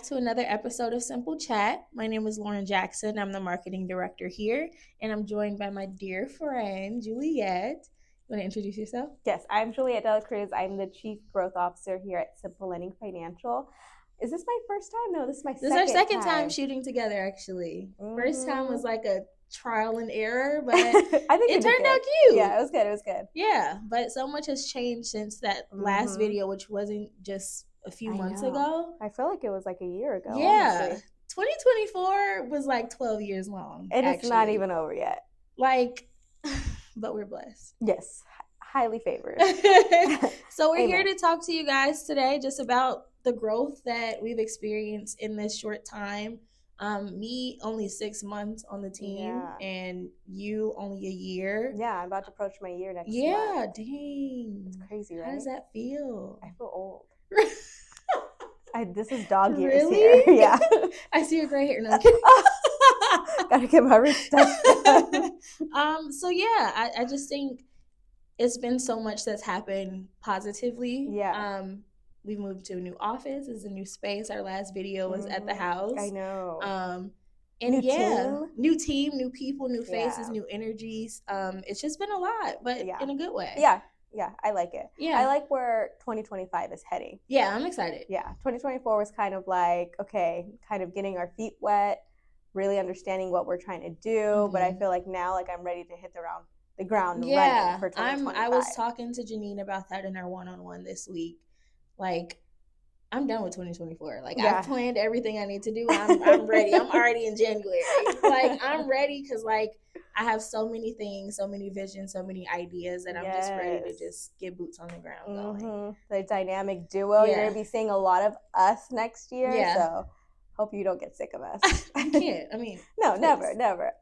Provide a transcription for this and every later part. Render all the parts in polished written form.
to another episode of Simple Chat. My name is Lauren Jackson. I'm the marketing director here, and I'm joined by my dear friend, Juliet. You want to introduce yourself? Yes, I'm Juliet Dela Cruz. I'm the Chief Growth Officer here at Simplending Financial. Is this my first time? No, this is my second time. This is our second time shooting together, actually. First time was like a trial and error, but I think it turned out cute. Yeah, it was good. It was good. Yeah, but so much has changed since that last video, which wasn't just a few months ago. I feel like it was like a year ago. Yeah. Honestly. 2024 was like 12 years long. And it's not even over yet. Like, but we're blessed. Yes, highly favored. So we're here to talk to you guys today just about the growth that we've experienced in this short time. Me only 6 months on the team, and you only a year. Yeah, I'm about to approach my year next month. Yeah, dang. It's crazy, right? How does that feel? I feel old. This is dog years really? Here. Yeah. I see your gray hair. No, gotta get my rich stuff done. So yeah, I just think it's been so much that's happened positively. Yeah. We've moved to a new office. It's a new space. Our last video was at the house. I know. And new team, new people, new faces, new energies. It's just been a lot, but in a good way. Yeah, I like it. Yeah. I like where 2025 is heading. Yeah, I'm excited. Yeah, 2024 was kind of like, okay, kind of getting our feet wet, really understanding what we're trying to do. But I feel like now, like, I'm ready to hit the ground running for 2025. I was talking to Janine about that in our one-on-one this week. Like, I'm done with 2024. Like, I've planned everything I need to do. I'm ready. I'm already in January. Like, I'm ready because, like, I have so many things, so many visions, so many ideas that I'm just ready to just get boots on the ground going. The dynamic duo. You're going to be seeing a lot of us next year. Yeah. So hope you don't get sick of us. I can't. I mean. No, please. never.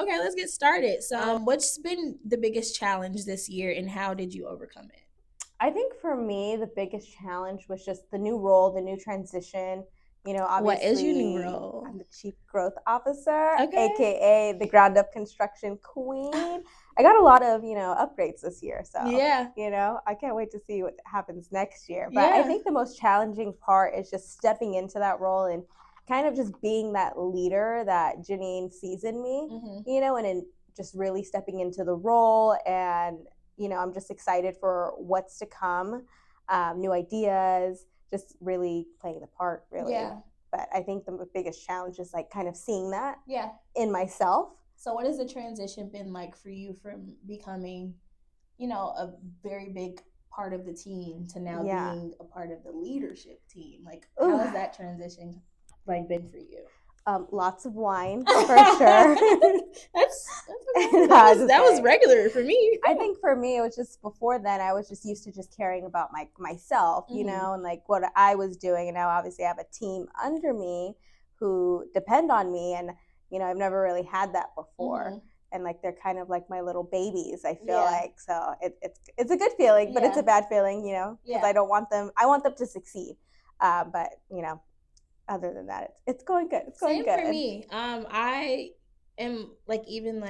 Okay, let's get started. So what's been the biggest challenge this year and how did you overcome it? I think for me, the biggest challenge was just the new role, the new transition. You know, obviously, what is your new role? I'm the Chief Growth Officer, aka the ground up construction queen. I got a lot of, upgrades this year. So, I can't wait to see what happens next year. But I think the most challenging part is just stepping into that role and kind of just being that leader that Janine sees in me, and in just really stepping into the role. And, I'm just excited for what's to come, new ideas, just really playing the part, really. Yeah. But I think the biggest challenge is like kind of seeing that in myself. So what has the transition been like for you from becoming, a very big part of the team to now being a part of the leadership team? Like, how has that transition been for you? Lots of wine, for sure. that was regular for me. I think for me, it was just before then, I was just used to just caring about myself, and like what I was doing. And now obviously I have a team under me who depend on me. And, I've never really had that before. And like, they're kind of like my little babies, I feel like. So it's a good feeling, but it's a bad feeling, because I want them to succeed. But, other than that, it's going good. It's going good. Same for me. I am even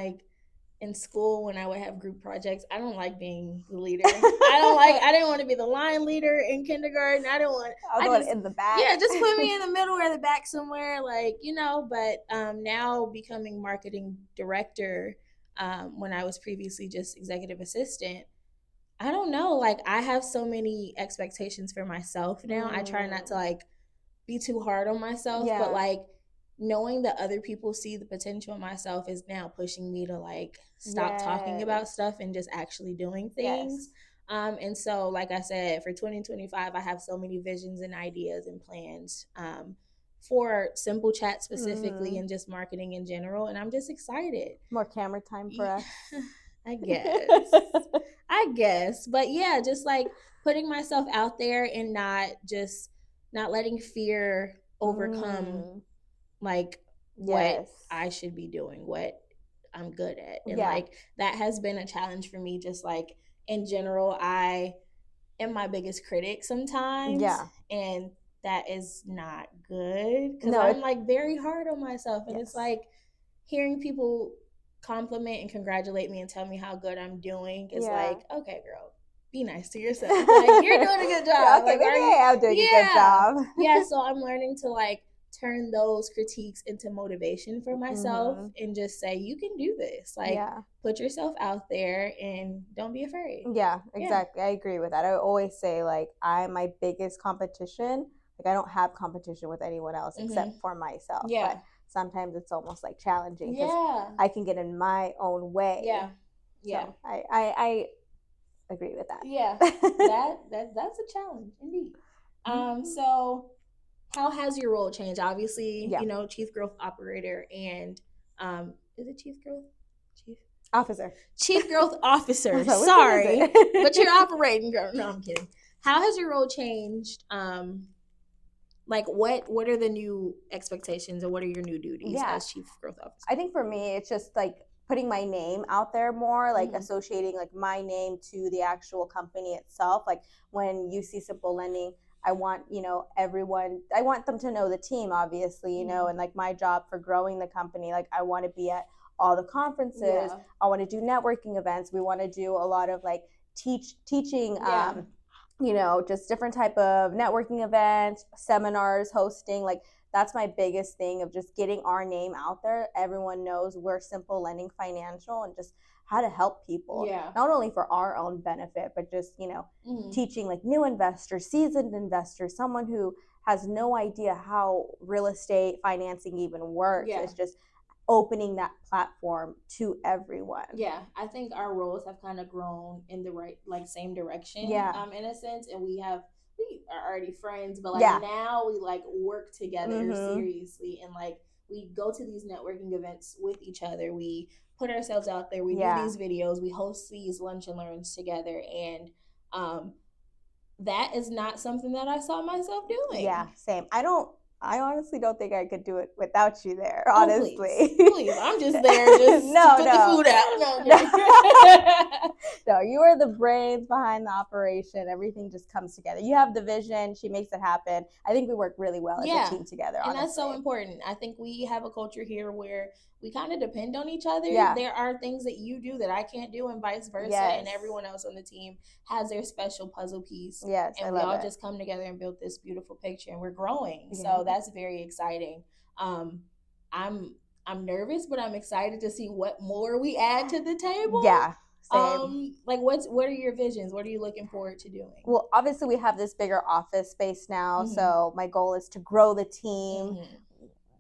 in school when I would have group projects, I don't like being the leader. I didn't want to be the line leader in kindergarten. I was in the back. Yeah, just put me in the middle or the back somewhere, but now becoming marketing director, when I was previously just executive assistant, I don't know, I have so many expectations for myself now. I try not to be too hard on myself, but knowing that other people see the potential in myself is now pushing me to stop talking about stuff and just actually doing things. And so, like I said, for 2025, I have so many visions and ideas and plans for Simple Chat specifically and just marketing in general. And I'm just excited. More camera time for us. I guess. But yeah, just putting myself out there and not letting fear overcome what I should be doing, what I'm good at. And that has been a challenge for me, just in general. I am my biggest critic sometimes. Yeah. And that is not good because I'm very hard on myself. And it's hearing people compliment and congratulate me and tell me how good I'm doing is okay, girl, be nice to yourself. Like, you're doing a good job. Okay, like, maybe I am doing a good job. Yeah, so I'm learning to like turn those critiques into motivation for myself and just say, you can do this. Like, put yourself out there and don't be afraid. Yeah, exactly. I agree with that. I always say, like, my biggest competition, like, I don't have competition with anyone else except for myself. Yeah. But sometimes it's almost like challenging because I can get in my own way. Yeah. Yeah. So I agree with that. Yeah. That's a challenge indeed. So how has your role changed? Obviously, you know, chief growth operator and is it chief growth? Officer. Chief growth officer. Sorry. But you're operating girl. No, I'm kidding. How has your role changed? Like what are the new expectations or what are your new duties as chief growth officer? I think for me it's just like putting my name out there more, like associating like my name to the actual company itself. Like when you see Simplending, I want, you know, everyone, I want them to know the team, obviously, you know, and like my job for growing the company, like I want to be at all the conferences. I want to do networking events. We want to do a lot of like teaching, you know, just different type of networking events, seminars, hosting. Like that's my biggest thing of just getting our name out there. Everyone knows we're Simplending Financial and just how to help people, not only for our own benefit, but just, you know, teaching like new investors, seasoned investors, someone who has no idea how real estate financing even works. It's just opening that platform to everyone. Yeah, I think our roles have kind of grown in the right, like same direction, in a sense, and we are already friends, but like now we like work together seriously, and like we go to these networking events with each other. We put ourselves out there. We do these videos. We host these lunch and learns together, and that is not something that I saw myself doing. Yeah, same. I honestly don't think I could do it without you there, honestly. Please. I'm just there just to put the food out. No, you are the brains behind the operation. Everything just comes together. You have the vision. She makes it happen. I think we work really well as a team together, honestly. And that's so important. I think we have a culture here where we kind of depend on each other. There are things that you do that I can't do and vice versa. And everyone else on the team has their special puzzle piece. And we all just come together and build this beautiful picture, and we're growing. So that's very exciting. I'm nervous, but I'm excited to see what more we add to the table. Yeah. Same. Like what are your visions? What are you looking forward to doing? Well, obviously we have this bigger office space now. So my goal is to grow the team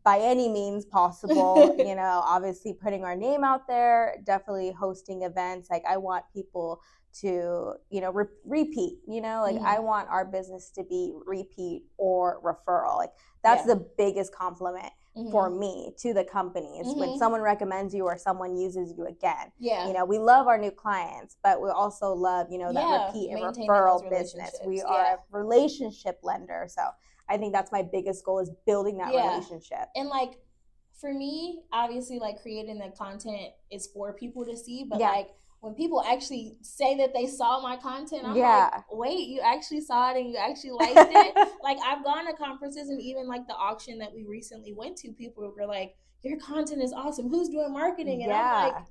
by any means possible. You know, obviously putting our name out there, definitely hosting events. Like I want people to, you know, repeat, you know, like I want our business to be repeat or referral. Like that's the biggest compliment for me to the company is when someone recommends you or someone uses you again. You know, we love our new clients, but we also love, you know, that repeat and referral business. We are a relationship lender. So I think that's my biggest goal is building that relationship. And like for me, obviously like creating the content is for people to see, but like when people actually say that they saw my content, I'm like, wait, you actually saw it and you actually liked it? Like I've gone to conferences and even like the auction that we recently went to, people were like, your content is awesome. Who's doing marketing? And I'm like,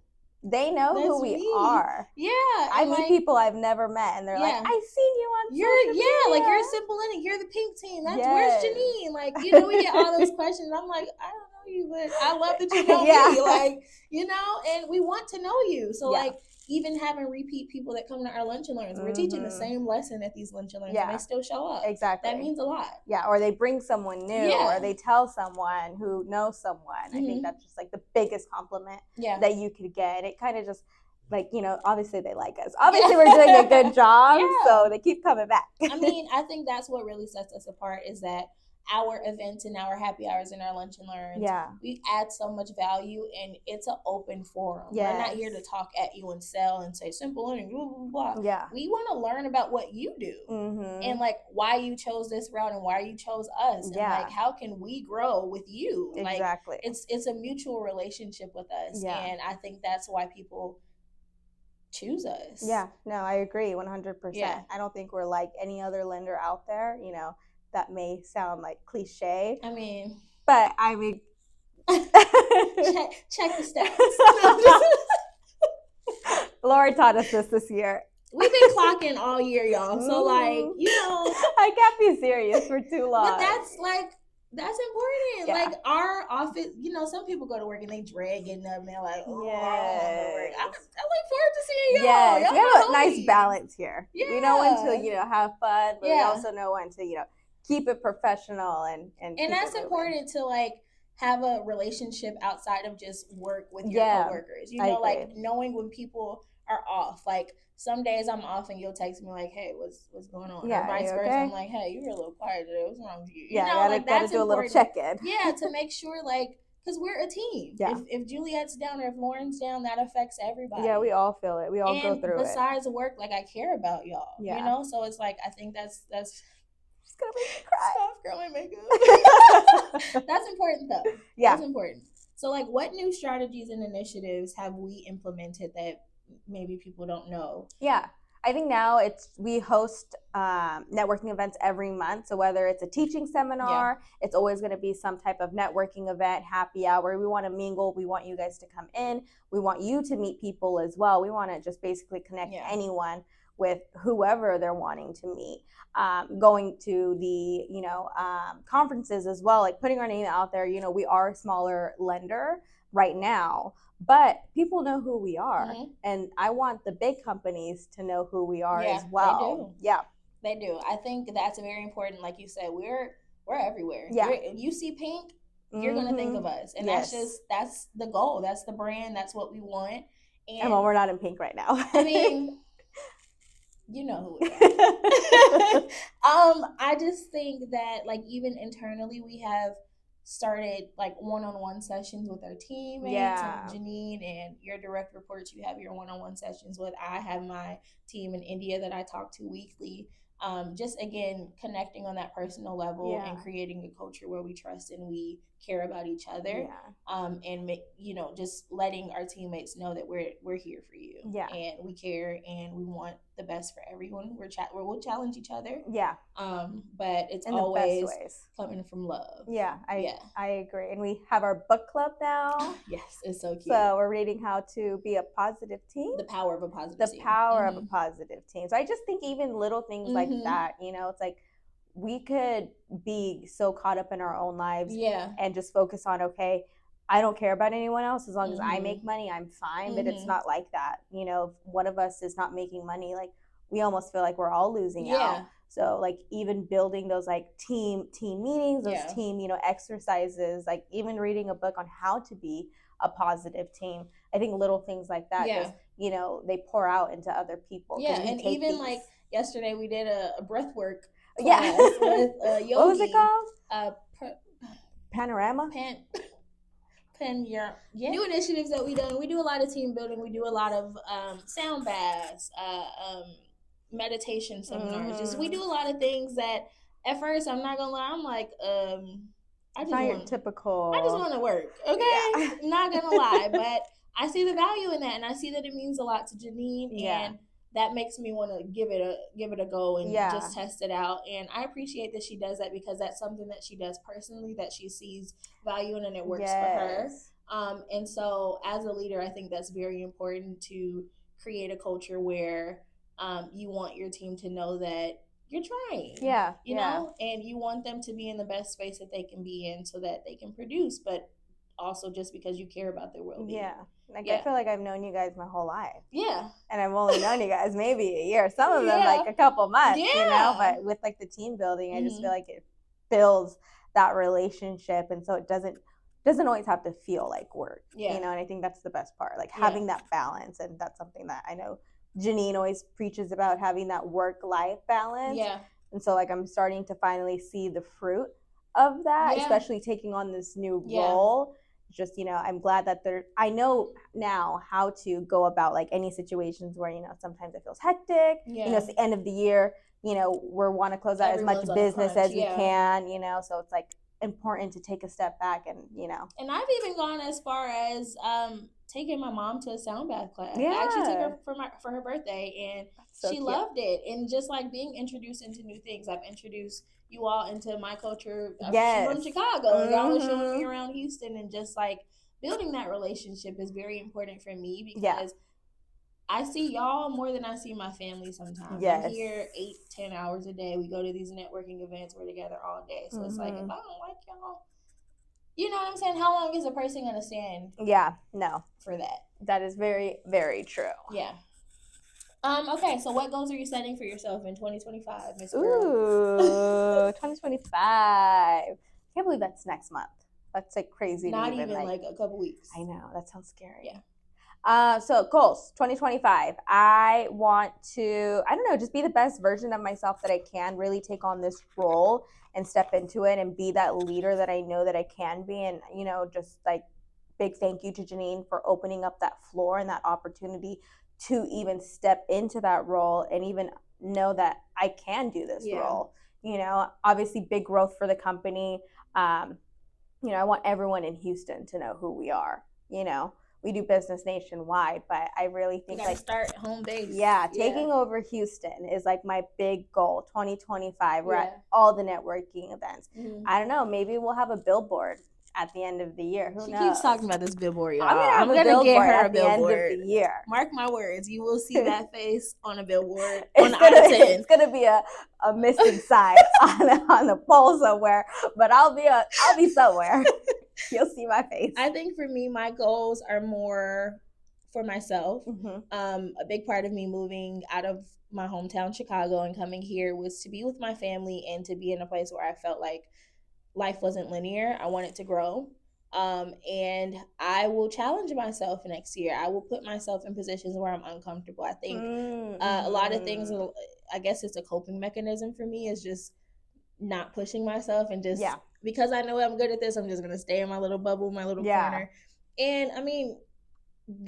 they know who we are. Yeah. I meet people I've never met and they're like, I've seen you on social media. Like you're Simplending, you're the pink team. That's where's Janine? Like, you know, we get all those questions. I'm like, I don't know you, but I love that you know me. Like, you know, and we want to know you. So like even having repeat people that come to our lunch and learns, we're teaching the same lesson at these lunch and learns and they still show up. Exactly. That means a lot. Yeah, or they bring someone new or they tell someone who knows someone. I think that's just like the biggest compliment that you could get. It kind of just like, you know, obviously they like us. Obviously we're doing a good job, so they keep coming back. I mean, I think that's what really sets us apart is that our events and our happy hours and our lunch and learns, we add so much value and it's an open forum. We're not here to talk at you and sell and say simple and blah, blah, blah. We want to learn about what you do and like why you chose this route and why you chose us and like how can we grow with you. Exactly. Like it's a mutual relationship with us and I think that's why people choose us. Yeah, no, I agree 100%. I don't think we're like any other lender out there, you know. That may sound like cliche. I mean, but I mean, check the stats. Laura taught us this year. We've been clocking all year, y'all. So like, I can't be serious for too long. But that's important. Yeah. Like our office, some people go to work and they drag getting up and they're like, oh, yes. I don't want to work. I look forward to seeing y'all. Yes, we have a nice balance here. Yeah. We know when to, have fun, but we also know when to, keep it professional and that's important to like have a relationship outside of just work with your coworkers. Like knowing when people are off. Like some days I'm off and you'll text me like, hey, what's going on? Yeah, or vice versa. Okay? I'm like, hey, you were a little quiet today. What's wrong with you? Gotta do a little check-in. Yeah, to make sure like, because we're a team. Yeah. If Juliet's down or if Lauren's down, that affects everybody. Yeah, we all feel it. We all go through it. Besides work, like I care about y'all. Yeah. So it's like I think that's it's gonna make me cry. Soft girl and makeup. That's important though. Yeah. That's important. So like what new strategies and initiatives have we implemented that maybe people don't know? Yeah. I think now we host networking events every month. So whether it's a teaching seminar, it's always going to be some type of networking event, happy hour. We want to mingle. We want you guys to come in. We want you to meet people as well. We want to just basically connect anyone with whoever they're wanting to meet. Going to the, conferences as well, like putting our name out there. We are a smaller lender right now, but people know who we are. Mm-hmm. And I want the big companies to know who we are as well. They do. Yeah. They do. I think that's very important. Like you said, we're everywhere. Yeah. You see pink, you're going to think of us. And that's the goal. That's the brand. That's what we want. And well, we're not in pink right now. I mean, you know who we are. I just think that like even internally we have started like one-on-one sessions with our teammates and Janine and your direct reports. You have your one-on-one sessions with. I have my team in India that I talk to weekly. Just again connecting on that personal level and creating a culture where we trust and we care about each other. And just letting our teammates know that we're here for you. And we care and we want the best for everyone. We'll challenge each other. But it's in always coming from love. I agree. And we have our book club now. Yes, it's so cute. So we're reading How to Be a Positive Team. The Power of a Positive Team. The Power of a Positive Team. So I just think even little things like that, it's like we could be so caught up in our own lives and just focus on, okay, I don't care about anyone else. As long as I make money, I'm fine. But it's not like that. If one of us is not making money, like we almost feel like we're all losing out. So like even building those like team meetings, those team, exercises, like even reading a book on how to be a positive team. I think little things like that just, they pour out into other people. Yeah, and even like yesterday we did a breath work class with Yogi. What was it called? Panorama? New initiatives that we done. We do a lot of team building. We do a lot of sound baths, meditation seminars. Just we do a lot of things that at first I'm not gonna lie, I'm like I just want to work, okay? Not gonna lie, but I see the value in that and I see that it means a lot to Janine and that makes me want to give it a go and just test it out. And I appreciate that she does that because that's something that she does personally, that she sees value in and it works for her. And so as a leader, I think that's very important to create a culture where you want your team to know that you're trying. You know, and you want them to be in the best space that they can be in so that they can produce, but also just because you care about their well-being. I feel like I've known you guys my whole life. And I've only known you guys maybe a year. Some of them like a couple months, but with like the team building, I just feel like it builds that relationship. And so it doesn't always have to feel like work, and I think that's the best part, like having that balance. And that's something that I know Janine always preaches about, having that work-life balance. And so like I'm starting to finally see the fruit of that, especially taking on this new role. Just, I'm glad that I know now how to go about like any situations where, sometimes it feels hectic. It's the end of the year, we want to close out Everyone's as much business as we can, so it's like important to take a step back and, And I've even gone as far as taking my mom to a sound bath class. I actually took her for her birthday and she loved it. And just like being introduced into new things, I've introduced you all into my culture. I'm from Chicago. Y'all are showing me around Houston, and just like building that relationship is very important for me because I see y'all more than I see my family sometimes. Yes. I'm here 8-10 hours a day. We go to these networking events. We're together all day. So it's like, if I don't like y'all, you know what I'm saying? How long is a person going to stand? Yeah, no. For that. That is very, very true. Yeah. Okay, so what goals are you setting for yourself in 2025, Miss Girl? Ooh, 2025. I can't believe that's next month. That's like crazy. Not even like a couple weeks. I know, that sounds scary. Yeah. So goals, 2025. I want to, I don't know, just be the best version of myself that I can, really take on this role and step into it and be that leader that I know that I can be. And, you know, just like big thank you to Janine for opening up that floor and that opportunity to even step into that role and even know that I can do this role. You know, obviously big growth for the company. You know, I want everyone in Houston to know who we are. You know, we do business nationwide, but I really think like start home base. Yeah, taking over Houston is like my big goal. 2025. We're at all the networking events. I don't know. Maybe we'll have a billboard at the end of the year. Who knows? She keeps talking about this billboard, y'all. I'm gonna get her at the end of the year. Mark my words, you will see that face on a billboard on I-10. It's gonna be a missing sign on the pole somewhere, but I'll be somewhere. You'll see my face. I think for me, my goals are more for myself. A big part of me moving out of my hometown, Chicago, and coming here was to be with my family and to be in a place where I felt like life wasn't linear. I wanted to grow. And I will challenge myself next year. I will put myself in positions where I'm uncomfortable. I think a lot of things, I guess it's a coping mechanism for me, is just not pushing myself and just because I know I'm good at this, I'm just going to stay in my little bubble, my little corner. And I mean,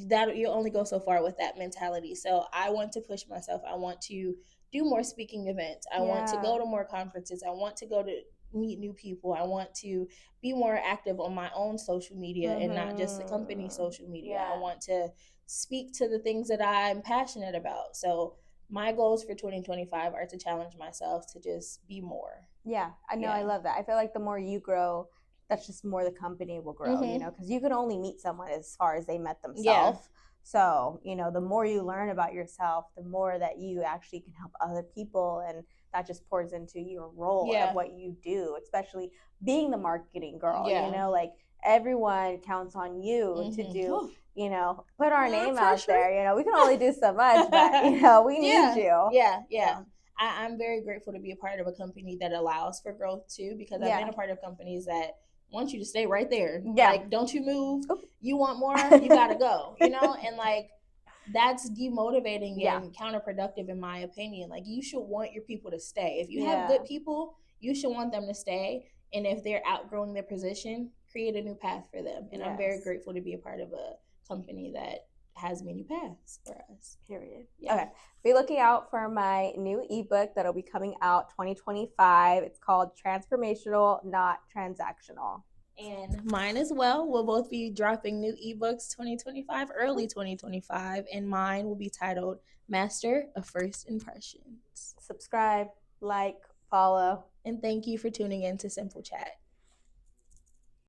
that you only go so far with that mentality. So I want to push myself. I want to do more speaking events. I want to go to more conferences. I want to go to meet new people. I want to be more active on my own social media and not just the company social media. I want to speak to the things that I'm passionate about. So my goals for 2025 are to challenge myself to just be more. Yeah, I know. I love that. I feel like the more you grow, that's just more the company will grow, you know, because you can only meet someone as far as they met themselves. So, you know, the more you learn about yourself, the more that you actually can help other people, and that just pours into your role of what you do, especially being the marketing girl, you know, like everyone counts on you to do, you know, put our name out there. You know, we can only do so much, but, you know, we need you. Yeah. I'm very grateful to be a part of a company that allows for growth too, because I've been a part of companies that want you to stay right there. Like, don't you move. You want more, you gotta go, you know? And like, that's demotivating and counterproductive in my opinion. Like, you should want your people to stay. If you have good people, you should want them to stay. And if they're outgrowing their position, create a new path for them. And I'm very grateful to be a part of a company that has many paths for us. Period. Okay. Be looking out for my new ebook that'll be coming out 2025. It's called Transformational, Not Transactional. And mine as well. We'll both be dropping new ebooks 2025, early 2025, and mine will be titled Master of First Impressions. Subscribe, like, follow. And thank you for tuning in to Simple Chat.